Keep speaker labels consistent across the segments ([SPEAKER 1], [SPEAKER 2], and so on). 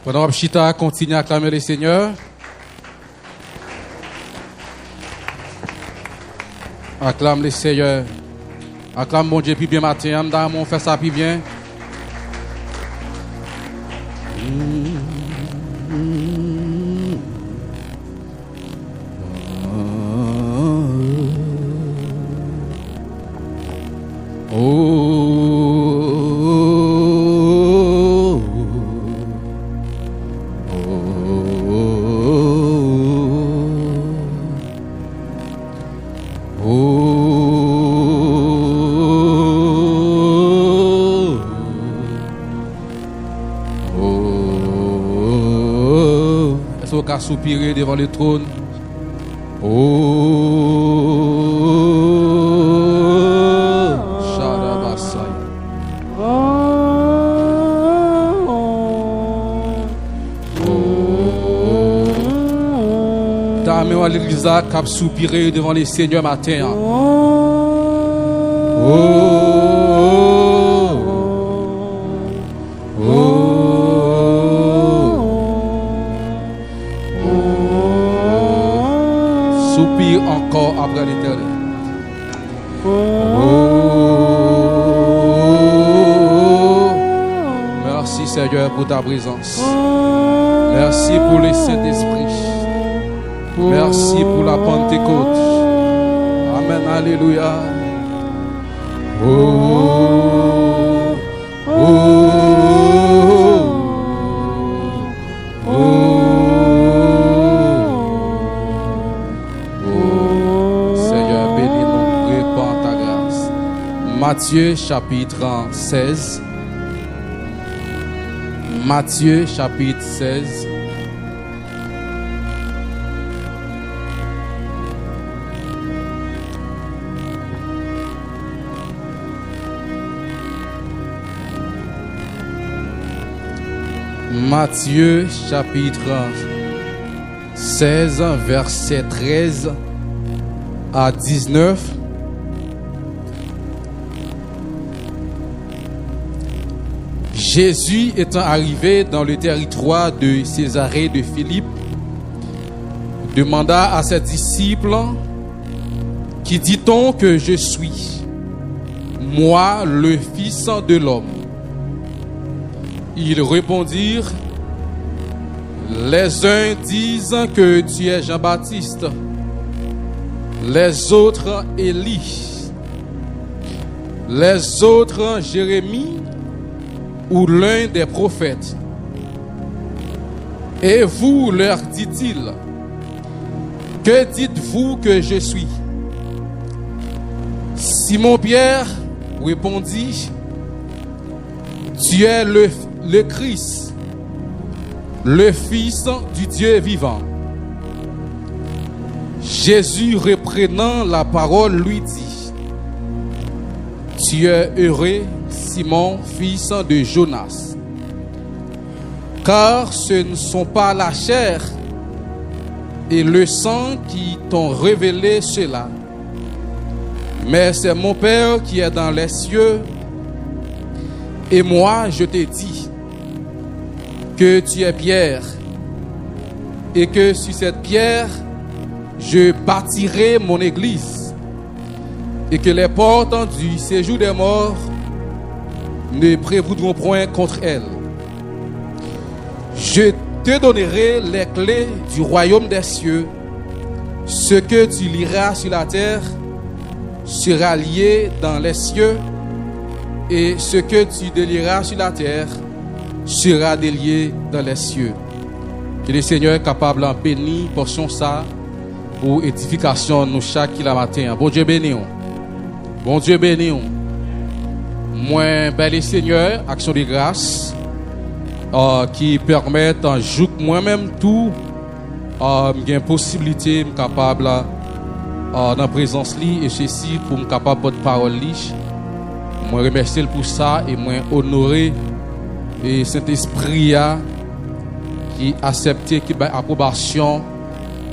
[SPEAKER 1] Pendant que Chita continue à acclamer le Seigneur. Acclame le Seigneur. Acclame mon Dieu, puis bien matin. On fait ça, puis bien. Qu'à soupirer devant le trône. Dame à l'église qu'à soupirer devant le Seigneur matin. Soupire encore après l'éternel. Merci Seigneur pour ta présence. Merci pour le Saint-Esprit. Merci pour la Pentecôte. Amen. Alléluia. Matthieu chapitre 16. Matthieu chapitre 16. Matthieu chapitre 16, verset 13 à 19. Jésus étant arrivé dans le territoire de Césarée de Philippe, demanda à ses disciples, qui dit-on que je suis, moi le Fils de l'homme? Ils répondirent, les uns disent que tu es Jean-Baptiste, les autres Élie, les autres Jérémie, ou l'un des prophètes. Et vous, leur dit-il, que dites-vous que je suis? Simon-Pierre répondit, tu es le Christ, le Fils du Dieu vivant. Jésus, reprenant la parole, lui dit, tu es heureux, Simon, fils de Jonas, car ce ne sont pas la chair et le sang qui t'ont révélé cela, mais c'est mon Père qui est dans les cieux. Et moi, je te dis que tu es Pierre, et que sur cette pierre, je bâtirai mon église, et que les portes du séjour des morts ne prévaudront point contre elle. Je te donnerai les clés du royaume des cieux. Ce que tu liras sur la terre sera lié dans les cieux, et ce que tu délieras sur la terre sera délié dans les cieux. Que le Seigneur est capable d'en bénir portion ça pour édification nous chaque matin. Bon Dieu béni. Bon Dieu béni. Moi, bel Seigneur, action de grâce qui permettent en jour moi-même tout, j'ai une possibilité, capable dans la présence li et ceci pour me capable de parole li. Moi remercier pour ça et moi honorer et Saint-Esprit qui accepté qui a approbation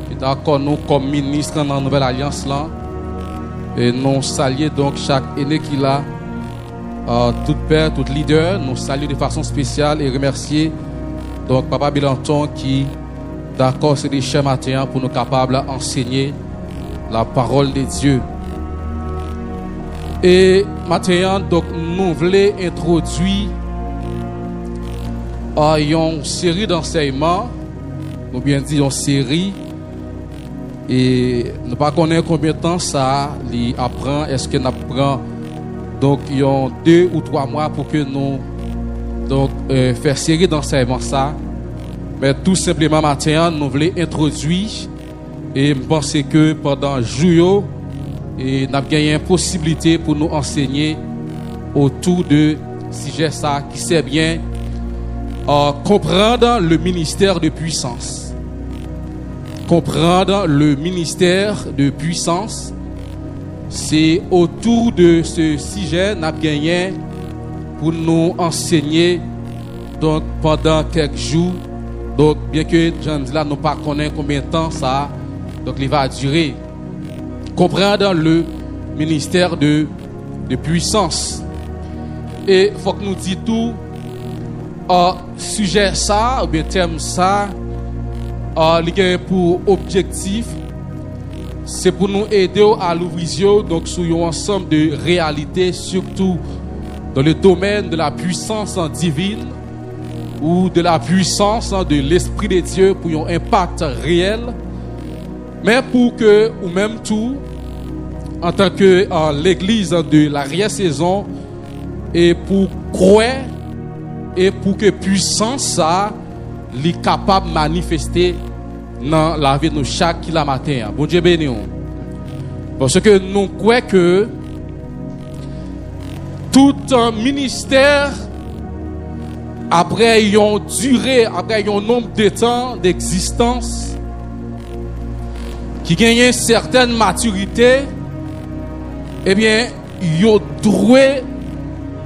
[SPEAKER 1] qui d'accord nous comme ministre dans la nouvelle alliance là et nous saluer donc chaque aîné qui l'a tout père, tout leader, nous saluons de façon spéciale et remercier Donc, Papa Bilanton qui, d'accord, c'est des chers matins pour nous capables d'enseigner la parole de Dieu. Et maintenant, donc, nous voulons introduire une série d'enseignements, ou bien dit une série, et nous ne connaissons pas combien de temps ça apprend. Est-ce que nous apprend donc il y a 2 ou 3 mois pour que nous donc faire série d'enseignements ça. Mais tout simplement maintenant nous voulons introduire et je pense que pendant jour et nous avons gagné une possibilité pour nous enseigner autour de sujet ça qui c'est bien comprendre le ministère de puissance. Comprendre le ministère de puissance, c'est autour de ce sujet nous avons gagné pour nous enseigner donc pendant quelques jours. Donc bien que j'en dis là nous pas connaît combien de temps ça donc il va durer. Comprendre le ministère de puissance. Et faut que nous disions tout sujet ça ou bien thème ça il pour objectif c'est pour nous aider à l'ouvrir donc sur un ensemble de réalités surtout dans le domaine de la puissance divine ou de la puissance de l'Esprit de Dieu pour un impact réel, mais pour que ou même tout en tant que l'église de l'arrière-saison et pour croire et pour que puissance ça li capable de manifester dans la vie de nous chaque matin. Bon Dieu béni. Parce que nous croyons que tout un ministère après une durée, après un nombre de temps d'existence qui gagne une certaine maturité, eh bien, il doit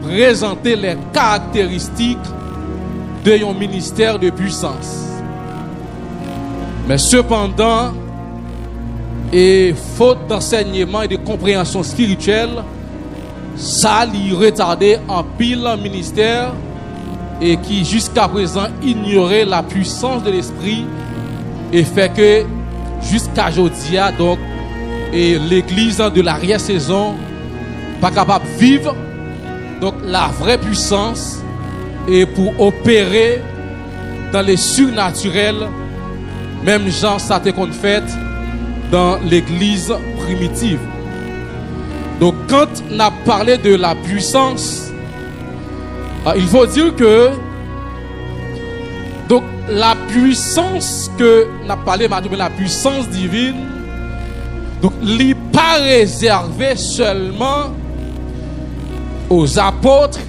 [SPEAKER 1] présenter les caractéristiques d'un ministère de puissance. Mais cependant, et faute d'enseignement et de compréhension spirituelle, ça lui retardait en pile un ministère et qui jusqu'à présent ignorait la puissance de l'esprit et fait que jusqu'à aujourd'hui donc et l'église de l'arrière-saison pas capable de vivre donc la vraie puissance et pour opérer dans les surnaturels, même Jean ça te qu'on fait dans l'église primitive. Donc quand on a parlé de la puissance, il faut dire que donc la puissance que on a parlé maintenant, la puissance divine, donc n'est pas réservée seulement aux apôtres,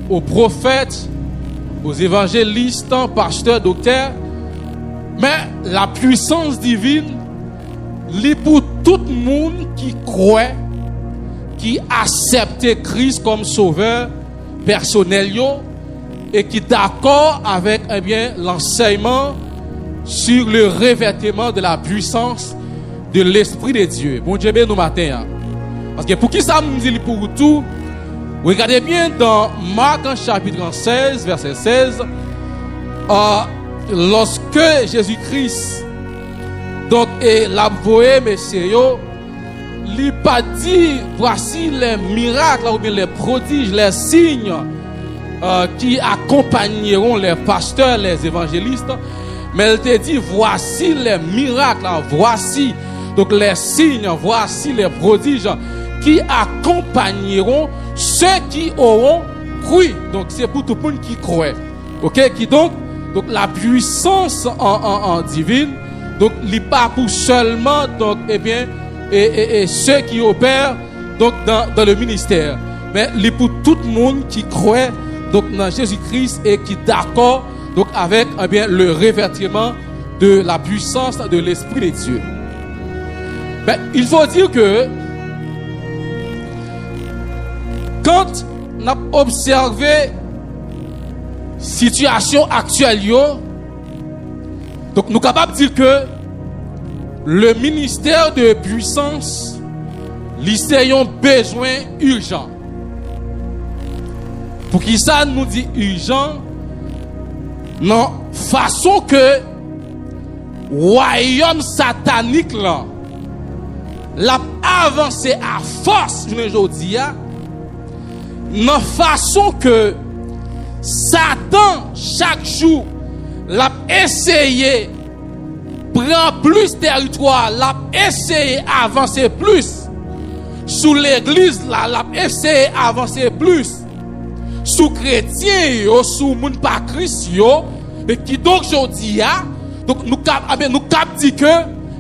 [SPEAKER 1] aux prophètes, aux évangélistes, pasteurs, docteurs, mais la puissance divine est pour tout le monde qui croit, qui accepte Christ comme sauveur personnel et qui est d'accord avec l'enseignement sur le revêtement de la puissance de l'Esprit de Dieu. Bon Dieu béni nous matin. Parce que pour qui ça nous dit pour tout? Regardez bien dans Marc chapitre 16, verset 16, lorsque Jésus-Christ donc l'a envoyé messieurs, il n'a pas dit voici les miracles ou bien les prodiges, les signes qui accompagneront les pasteurs, les évangélistes, mais il t'a dit voici les miracles, voici donc les signes, voici les prodiges qui accompagneront ceux qui auront cru. Donc c'est pour tout le monde qui croit. OK, qui donc la puissance en divine donc n'est pas pour seulement donc et ceux qui opèrent donc dans le ministère, mais c'est pour tout le monde qui croit donc dans Jésus-Christ et qui est d'accord donc avec le revêtement de la puissance de l'Esprit de Dieu. Mais il faut dire que quand on a observé situation actuelle, donc nous sommes capables de dire que le ministère de puissance, c'est un besoin urgent. Pour qui ça nous dit urgent? non, façon que royaume satanique là, l'a avancé à force, je ne dis pas, non, façon que Satan, chaque jour, l'a essayé prendre plus de territoire, l'a essayé avancer plus. Sous l'église, l'a essayé avancer plus. Sous chrétiens, sous moun pas chrétien, et qui donc aujourd'hui, donc nous cap dit que,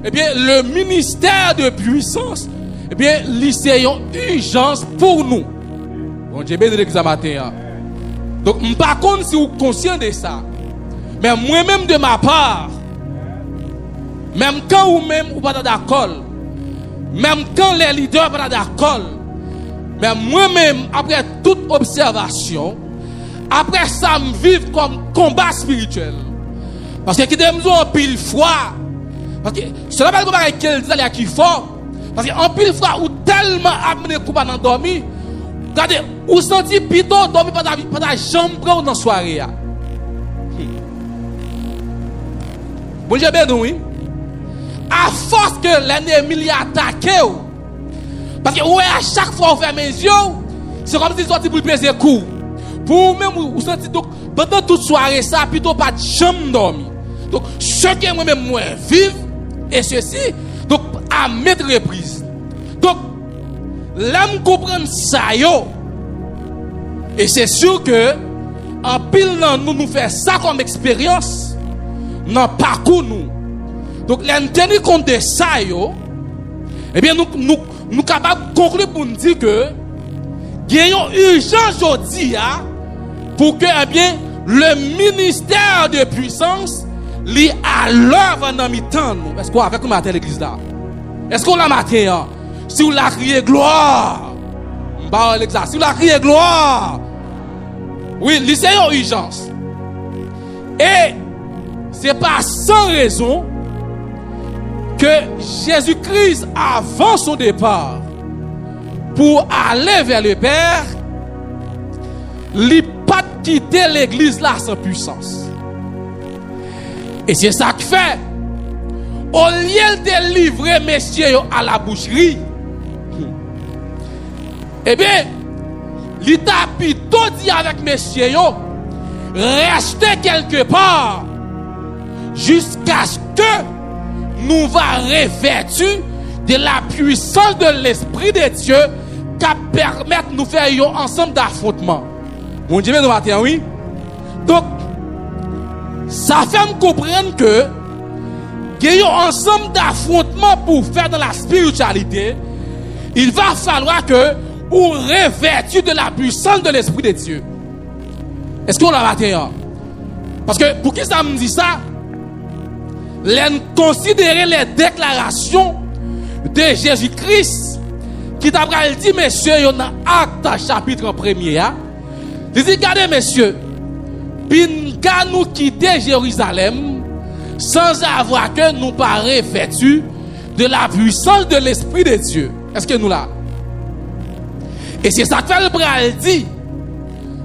[SPEAKER 1] eh bien, le ministère de puissance, eh bien, c'est une urgence pour nous. Bon Dieu béni l'église matin. Donc, je ne sais pas si vous êtes conscient de ça. Mais moi-même, de ma part, même quand vous-même vous pas d'accord, même quand les leaders ne sont pas d'accord, mais moi-même, après toute observation, après ça, je vis comme combat spirituel. Parce que qui nous en pile foi, parce que cela va pas dire qu'elle dit qui fort, parce qu'en pile fois, ou tellement amené pour pas dormir. Regardez, vous sentez plutôt dormir pas ta jambe dans la soirée. Bon, j'ai bien oui. À force que l'ennemi l'a attaqué, parce que ouais, à chaque fois vous fermez les yeux, c'est comme si vous sortez pour le peser coup. Pour même vous sentez donc pendant toute soirée ça, plutôt pas de jambe dormir. Donc, ce que moi-même moi vive, et ceci, donc à mettre reprise. Donc, l'âme comprend ça yo. Et c'est sûr que en pile nous fait ça comme expérience dans parcours nous. Donc l'en tenir compte de ça yo, eh bien nous capables de conclure pour nous dire que gagnons urgence aujourd'hui pour que eh bien le ministère de puissance li à l'œuvre dans mi-temps nous. Est-ce qu'on avec matin l'église là? Est-ce qu'on l'a matin? Si vous la criez gloire, si vous la criez gloire, oui, c'est une urgence. Et c'est pas sans raison que Jésus-Christ, avant son départ, pour aller vers le Père, il n'a pas quitté l'église là sans puissance. Et c'est ça qui fait, au lieu de livrer messieurs à la boucherie, eh bien, l'État plutôt dit avec messieurs, restez quelque part jusqu'à ce que nous va revêtir de la puissance de l'Esprit de Dieu qui permettre de nous faire un ensemble d'affrontements. Mon Dieu, nous matin, oui. Donc, ça fait me comprendre que il y a un ensemble d'affrontements pour faire dans la spiritualité. Il va falloir que ou revêtu de la puissance de l'Esprit de Dieu. Est-ce qu'on l'a matin? Parce que pour qui ça me dit ça? Considérer les déclarations de Jésus-Christ qui t'a dit, messieurs, il y a un acte chapitre 1er. Il dit, regardez, messieurs, Pinga nous quitter Jérusalem sans avoir que nous pas revêtus de la puissance de l'Esprit de Dieu. Est-ce que nous là? Et c'est ça que fait le bral dit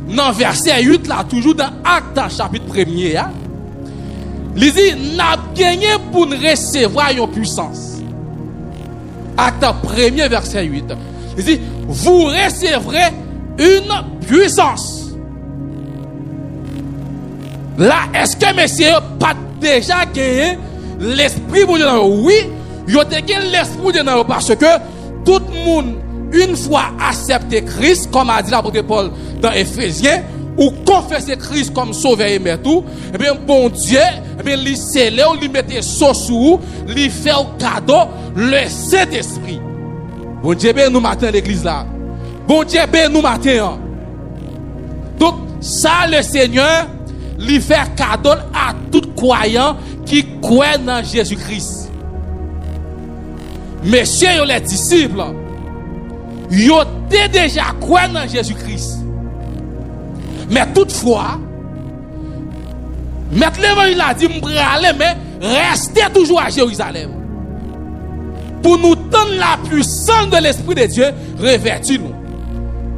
[SPEAKER 1] dans verset 8 là, toujours dans Actes chapitre 1er. Il dit, n'a gagné pour nous recevoir une puissance. Acte 1er verset 8. Il dit, vous recevrez une puissance. Là, est-ce que messieurs pas déjà gagné l'esprit de Dieu? Oui, il y a gagné l'esprit de Dieu parce que tout le monde, une fois accepté Christ, comme a dit l'apôtre Paul dans Éphésiens, ou confesser Christ comme sauveur et maître, eh bien, bon Dieu, eh bien, lui scellé, lui mettait sous, lui fait au cadeau le Saint-Esprit. Bon Dieu, ben nous matin l'église là. Bon Dieu, ben nous matin. Donc, ça, le Seigneur, lui fait cadeau à tout croyant qui croit dans Jésus-Christ. Messieurs, les disciples, ils ont déjà croit dans Jésus-Christ. Mais toutefois, Maître l'évangile a dit, mais restez toujours à Jérusalem. Pour nous donner la puissance de l'Esprit de Dieu, revêtez-nous.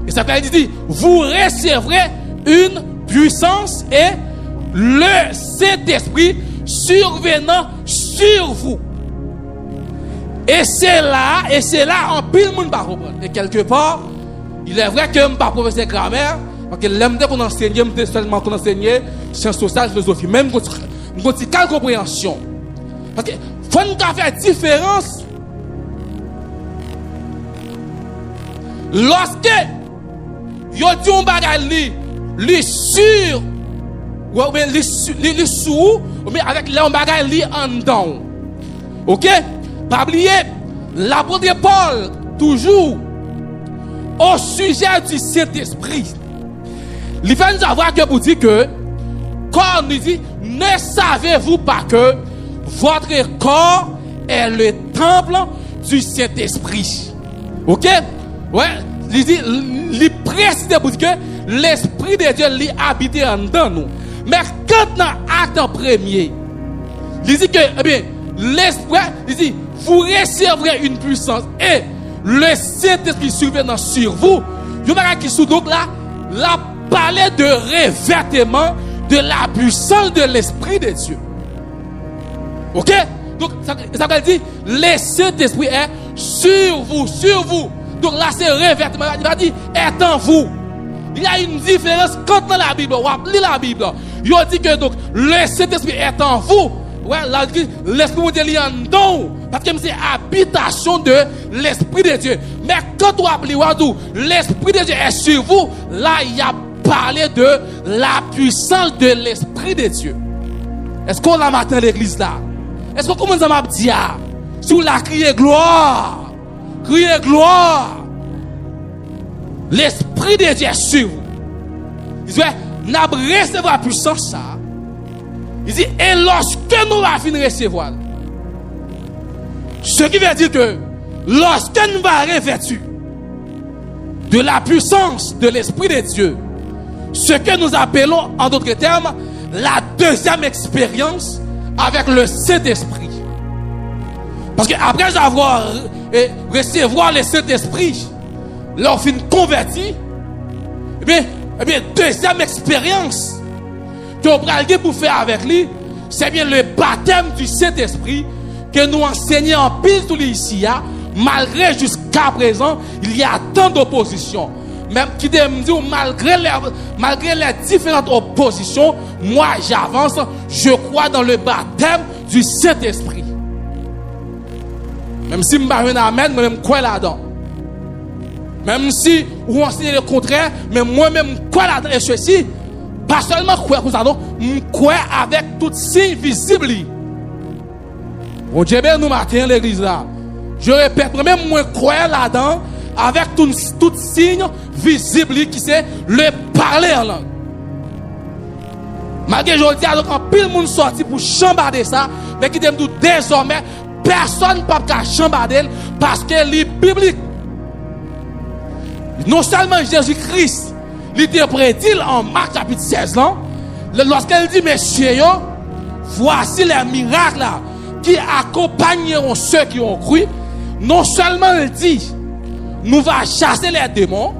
[SPEAKER 1] Et ça veut dire, vous recevrez une puissance et le Saint-Esprit survenant sur vous. Et c'est là, en pile monde pas comprendre. Et quelque part, il est vrai que je ne suis pas professeur de grammaire, parce que l'aime qu'on enseigne, seulement qu'on enseigne sciences sociales, philosophie, même qu'on a compréhension. Parce que faut nous faire différence. Lorsque yo dit un bagage li sur ou bien li sous ou bien avec le bagage li en dedans. OK? Pas oublier l'apôtre Paul toujours au sujet du Saint-Esprit. Il fait nous avoir que pour dire que quand nous dit ne savez-vous pas que votre corps est le temple du Saint-Esprit. OK? Ouais, il dit il précise pour dire que l'Esprit de Dieu lui habite en dedans nous. Mais quand dans acte premier, il dit que eh bien l'Esprit, il dit vous recevrez une puissance et le Saint-Esprit survenant sur vous. Je vais qui sous donc là, la parler de revêtement de la puissance de l'Esprit de Dieu. OK? Donc ça veut dire le Saint-Esprit est sur vous, sur vous. Donc là c'est revêtement, il va dire est en vous. Il y a une différence quand dans la Bible, on lit la Bible. Il dit que donc le Saint-Esprit est en vous. Ouais, là l'Esprit de Dieu est en nous. Parce que c'est habitation de l'Esprit de Dieu. Mais quand on appelle l'Esprit de Dieu est sur vous, là il y a parlé de la puissance de l'Esprit de Dieu. Est-ce qu'on l'a matin l'église là? Est-ce qu'on commence à me dire si vous la criez gloire, criez gloire, l'Esprit de Dieu est sur vous. Il dit, nous recevons la puissance ça. Il dit, et lorsque nous allons finir recevoir, ce qui veut dire que lorsque nous allons revêtir de la puissance de l'Esprit de Dieu, ce que nous appelons en d'autres termes la deuxième expérience avec le Saint-Esprit. Parce que après avoir recevoir le Saint-Esprit, leur fin converti, eh bien, deuxième expérience que nous allons pour faire avec lui, c'est bien le baptême du Saint-Esprit que nous enseignons en pile tout ici, malgré jusqu'à présent, il y a tant d'opposition. Même qui me dit, malgré les différentes oppositions, moi j'avance, je crois dans le baptême du Saint-Esprit. Même si je ne suis pas un amen, moi-même je crois là-dedans. Même si vous enseignez le contraire, mais moi-même je crois là-dedans. Et ceci, pas seulement croire comme ça, non, je crois avec tout signe visible. Bon Dieu, nous matin l'église là. Je répète, moi-même moi je crois là-dedans. Avec tout signe visible qui c'est le parler en langue. Malgré je dis alors quand pile monde sorti pour chambarder ça, mais qui dit désormais personne ne peut chambarder parce que c'est biblique. Non seulement Jésus-Christ, il était prédit en Marc chapitre 16 là, lorsqu'il dit messieurs, voici les miracles là, qui accompagneront ceux qui ont cru. Non seulement il dit nous va chasser les démons,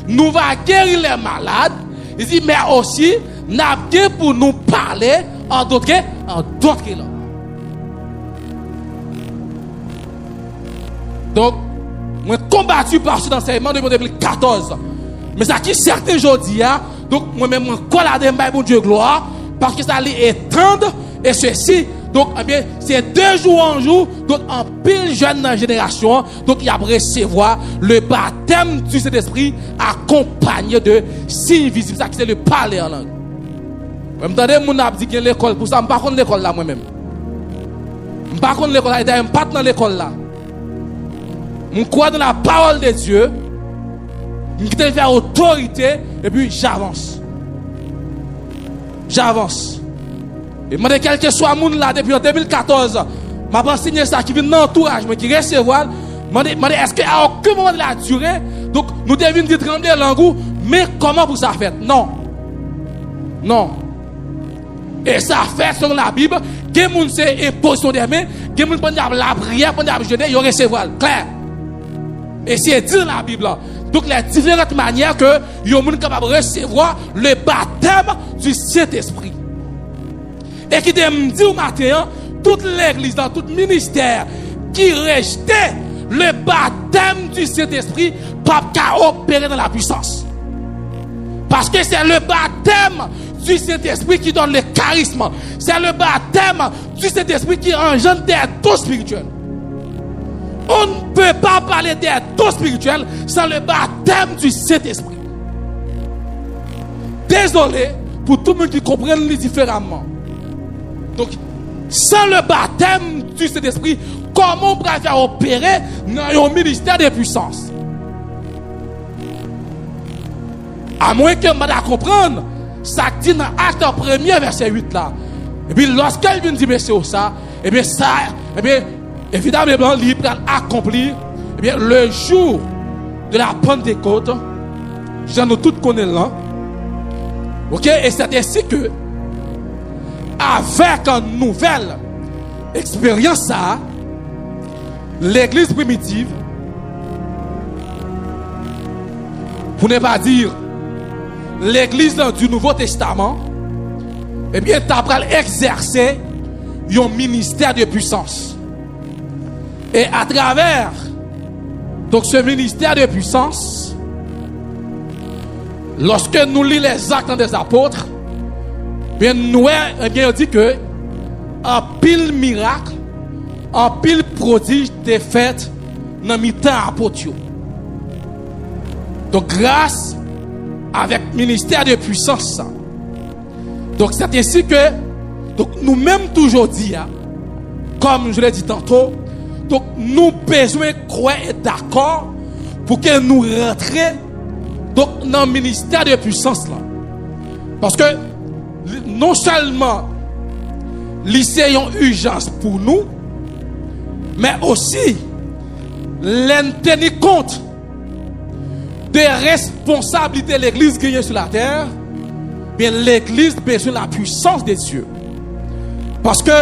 [SPEAKER 1] nous va guérir les malades. Il dit, mais aussi, nous avons pour nous parler en d'autres langues. Donc, moi combattu par cet enseignement depuis 2014. Mais ça qui certain aujourd'hui, donc moi-même, je crois là-dedans, bon Dieu gloire, parce que ça allait étendre, et ceci. Donc, eh bien, c'est de jour en jour, donc en pile jeune dans la génération, donc il y a recevoir le baptême du Saint-Esprit accompagné de signes visibles. Ça, c'est le parler en langue. Vous m'entendez, mon a dit qu'il y a l'école, pour ça, je ne sais pas l'école là moi-même. Je ne sais pas l'école là, je ne suis pas dans l'école là. Je crois dans la parole de Dieu, je vais faire autorité, et puis j'avance. J'avance. Et moi, quel que soit le monde là, depuis en 2014, m'a pas signé ça qui vient dans l'entourage, mais qui recevoir, est-ce qu'à aucun moment de la durée, donc nous devons dire trembler l'angou, mais comment vous ça fait? Non. Non. Et ça fait selon la Bible, que les gens c'est imposition des mains, que les gens pendant la prière, pendant la jeûner, ils recevoir. Clair. Et c'est dit dans la Bible. Donc les différentes manières que les gens sont capables de recevoir le baptême du Saint-Esprit. Et qui me dit au matin, toute l'église, dans tout ministère, qui rejetait le baptême du Saint-Esprit, pas qu'à opérer dans la puissance. Parce que c'est le baptême du Saint-Esprit qui donne le charisme. C'est le baptême du Saint-Esprit qui engendre des dons spirituels. On ne peut pas parler des dons spirituels sans le baptême du Saint-Esprit. Désolé pour tout le monde qui comprenne différemment. Donc, sans le baptême du Saint-Esprit, comment on peut faire opérer dans un ministère de puissance? À moins que je comprenne, ça dit dans Acte 1er, verset 8 là. Et puis lorsqu'elle vient dire c'est ça, et bien ça, et bien évidemment, il peut accomplir, et bien le jour de la Pentecôte, j'en ai tout connaît là. Ok, et c'est ainsi que, avec une nouvelle expérience, ça, l'église primitive, pour ne pas dire l'église du Nouveau Testament, eh bien, tu as exercé un ministère de puissance. Et à travers donc ce ministère de puissance, lorsque nous lisons les actes des apôtres, bien, nous, eh bien, on dit que un pile miracle, un pile prodige était fait dans le temps apôtres. Donc, grâce avec ministère de puissance. Donc, c'est ainsi que donc, nous-mêmes toujours dit, comme je l'ai dit tantôt, donc nous besoin croire et d'accord pour que nous rentrions donc, dans le ministère de puissance. Là. Parce que non seulement c'est une urgence pour nous, mais aussi tenir compte des responsabilités de l'église qui est sur la terre, bien l'église a besoin de la puissance de Dieu. Parce que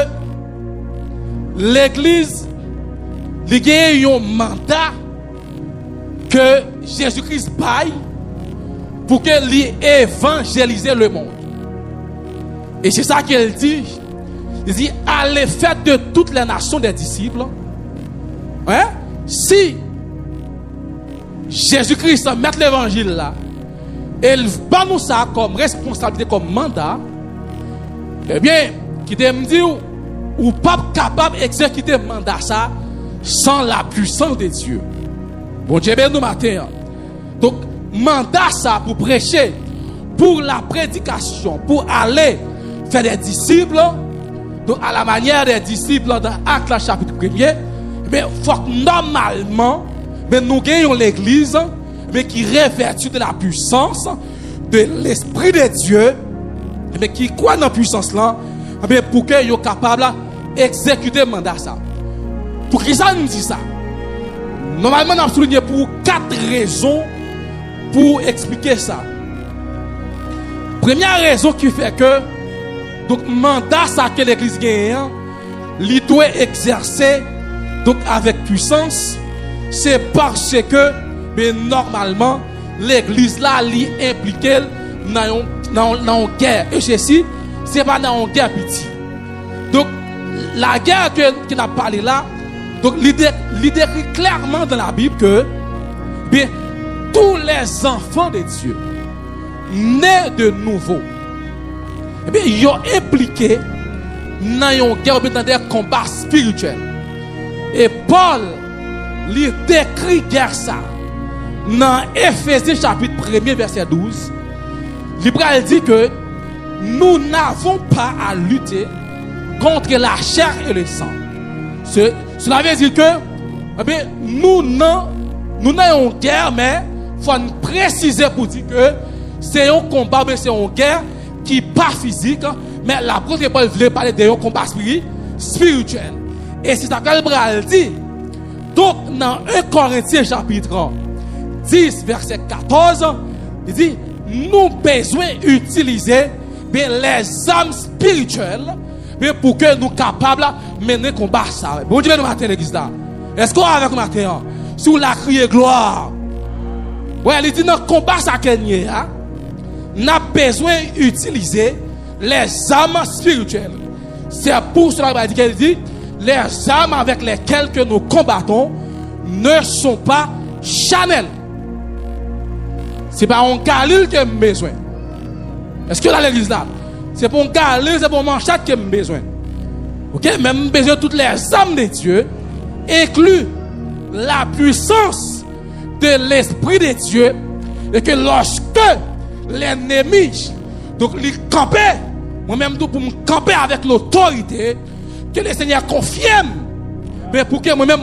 [SPEAKER 1] l'église a un mandat que Jésus-Christ paye pour qu'elle évangélise le monde. Et c'est ça qu'elle dit. Il dit, allez faire de toutes les nations des disciples. Hein? Si Jésus-Christ met l'évangile là, il va nous ça comme responsabilité, comme mandat, eh bien, qui me dit, ou pas capable d'exécuter le mandat ça sans la puissance de Dieu. Bon Dieu, ben nous matin. Donc, mandat ça pour prêcher, pour la prédication, pour aller faire des disciples, donc à la manière des disciples dans Actes chapitre 1er, mais faut que normalement, mais nous gagnons l'église, mais qui revêtue de la puissance de l'Esprit de Dieu, mais qui croit dans la puissance là, mais pour qu'ils soient capables d'exécuter le mandat ça. Pour qui ça nous dit ça? Normalement, on a souligné pour 4 raisons pour expliquer ça. Première raison qui fait que donc mandat ça que l'église gagne, il doit exercer donc avec puissance, c'est parce que mais normalement l'église là li impliquée dans une guerre. Et ceci c'est pas dans une guerre petite. Donc la guerre que n'a parlé là, donc l'idée clairement dans la Bible que bien tous les enfants de Dieu nés de nouveau, eh bien ils sont impliqués dans une guerre, dans des combats spirituels. Et Paul lui décrit guerre ça dans Éphésiens chapitre 1er verset 12. Il dit que nous n'avons pas à lutter contre la chair et le sang. Cela veut dire que eh bien, nous n'avons une guerre, mais il faut préciser pour dire que c'est un combat, mais c'est une guerre qui n'est pas physique, mais l'apôtre Paul voulait parler d'un combat spirituel. Et c'est ça qu'elle dit. Donc, dans 1 Corinthiens chapitre 10, verset 14, il dit, nous besoin d'utiliser les âmes spirituelles pour que nous capables de mener le combat. Bon Dieu, nous matin l'église là. Est-ce qu'on a avec nous matin? Sous la criée gloire. Ouais, il dit dans le combat ça qu'il y a, nous avons besoin d'utiliser les âmes spirituelles. C'est pour cela qu'elle dit, les armes avec lesquelles que nous combattons ne sont pas charnelles. C'est pas un Galil que j'ai besoin. Est-ce que là l'église là? C'est pour un Galil, c'est pour un manchette que j'ai besoin. Ok? Même besoin de toutes les âmes de Dieu, inclut la puissance de l'Esprit de Dieu, et que lorsque l'ennemi, donc il campait, moi-même pour me camper avec l'autorité, que le Seigneur confirme, mais pour que moi-même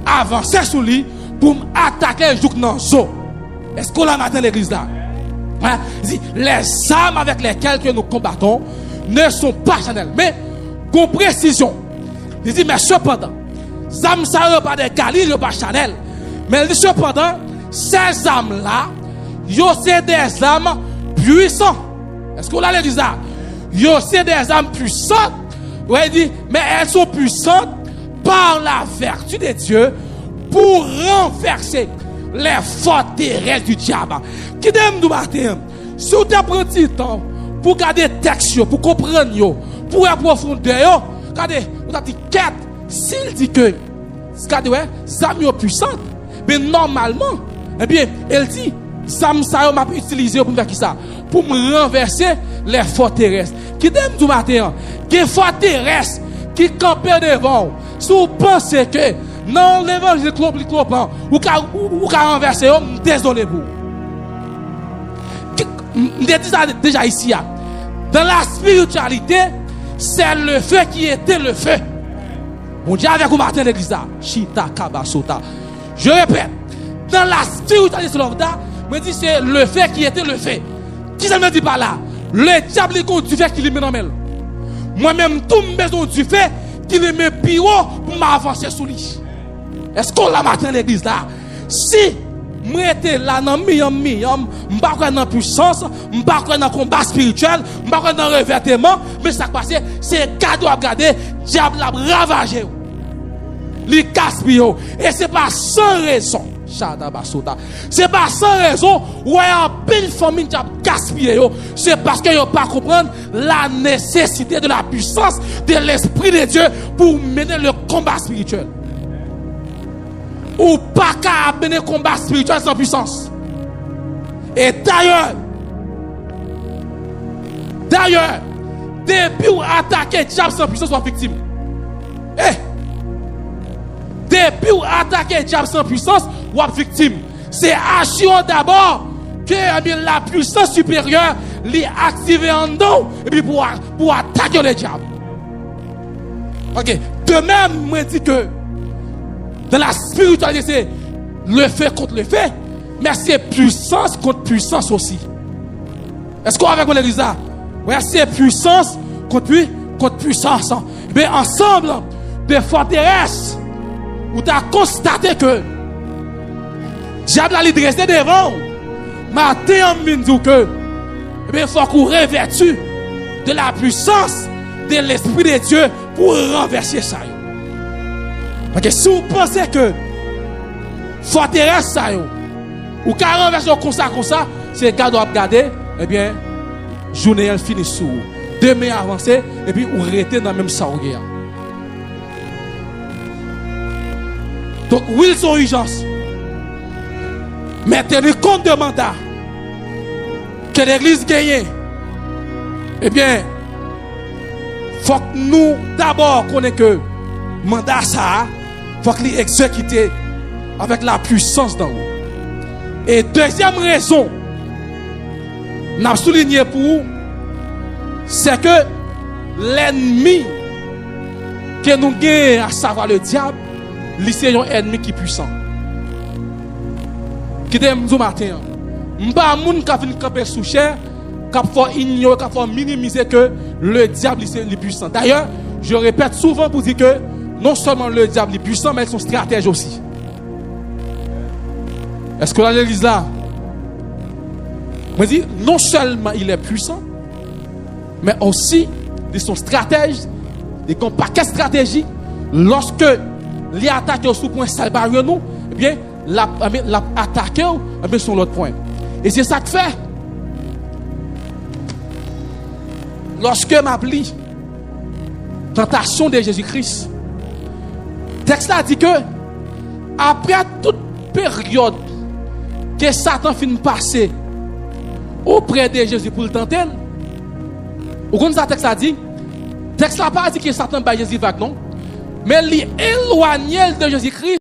[SPEAKER 1] avance sur lui, pour m'attaquer le jour dans le zoo. Est-ce qu'on a matin l'église là? Hein? Les armes avec lesquelles que nous combattons ne sont pas charnelles. Mais, con précision. Il dit, mais cependant, les armes ça ne pas des calibres, pas charnelles. Mais il dit, cependant, ces armes-là, c'est des armes puissantes. Est-ce qu'on a l'église là? C'est des armes puissantes. Ouais, il dit, mais elles sont puissantes par la vertu de Dieu pour renverser les forteresses du diable. Qui t'aime du matin? Si vous avez pris temps pour garder le texte, pour comprendre, pour approfondir, regardez, vous avez dit quête. S'il dit que, regardez, les armes puissantes, mais normalement, eh bien, elle dit, Sam ça m'a utilisé pour faire qui ça? Pour me renverser les forteresses. Qui t'aime du matin? Des forteresses qui campent devant. Si vous pensez que non, l'évangile clopant, ou qu'à renverser, désolé pour. Je dis ça déjà ici. Dans la spiritualité, c'est le feu qui était le feu. Bon Dieu avec vous matin l'église. Chita kabasota. Je répète, dans la spiritualité, me dit c'est le feu qui était le feu. Qui ça me dit par là? Le diable est contre du feu qui lui met dans le. Moi-même, tout me besoin du feu qui lui met plus haut pour m'avancer sous lui. Est-ce qu'on l'a matin l'église là? Si moi j'étais là dans m'pas quoi dans puissance, m'pas quoi dans combat spirituel, m'pas quoi dans revêtement, mais ça passe c'est cadeau à garder, diable a ravagé. Li gaspille et c'est pas sans raison. C'est pas sans raison où un pile famille qui a gaspillé. C'est parce qu'ils n'ont pas compris la nécessité de la puissance de l'Esprit de Dieu pour mener le combat spirituel. Ou pas qu'à mener le combat spirituel sans puissance. Et d'ailleurs, depuis où attaquer le diable sans puissance, soit victime. Depuis où attaquer le diable sans puissance, ou victime. C'est agir d'abord que la puissance supérieure l'est activée en nous et puis pour attaquer le diable. Ok. De même, moi dis que dans la spiritualité, c'est le fait contre le fait, mais c'est puissance contre puissance aussi. Est-ce qu'on avec mon église là? Oui, c'est puissance contre puissance. Mais ensemble, des forteresses, où tu as constaté que diable a dressé devant, matin en dit que il faut qu'on revêtu de la puissance de l'Esprit de Dieu pour renverser ça. Parce que si vous pensez que forteresse ça, ou qu'à renverser comme ça, c'est cadeau à garder, eh bien, journée elle finit sous. Demain avancer, et puis vous restez dans le même saouguer. Donc, oui, ils ont urgence. Mais tenez compte de mandat que l'église gagne. Eh bien, il faut que nous d'abord connaissions que le mandat ça, il faut qu'il exécute avec la puissance d'en haut. Et deuxième raison, nous avons souligné pour vous, c'est que l'ennemi que nous gagnons, à savoir le diable, c'est un ennemi qui est puissant. Qui est un matin. Pas un monde qui a fait camper sous chair, qui a fait ignorer, qui a fait minimiser que le diable est puissant. D'ailleurs, je répète souvent pour dire que non seulement le diable est puissant, mais ils sont stratèges aussi. Est-ce que l'église là? Je dis, non seulement il est puissant, mais aussi ils sont stratèges, ils ont un paquet de stratégies. Lorsque les attaques au sous-point salbarien nous, eh bien, l'attaque sur l'autre point. Et c'est ça que fait. Lorsque m'appli, tentation de Jésus-Christ. Le texte là dit que après toute période que Satan finit passer auprès de Jésus pour le tenter, vous comprenez ça, le texte là dit? Le texte là pas dit que Satan bat Jésus vague, non? Mais il éloigne de Jésus-Christ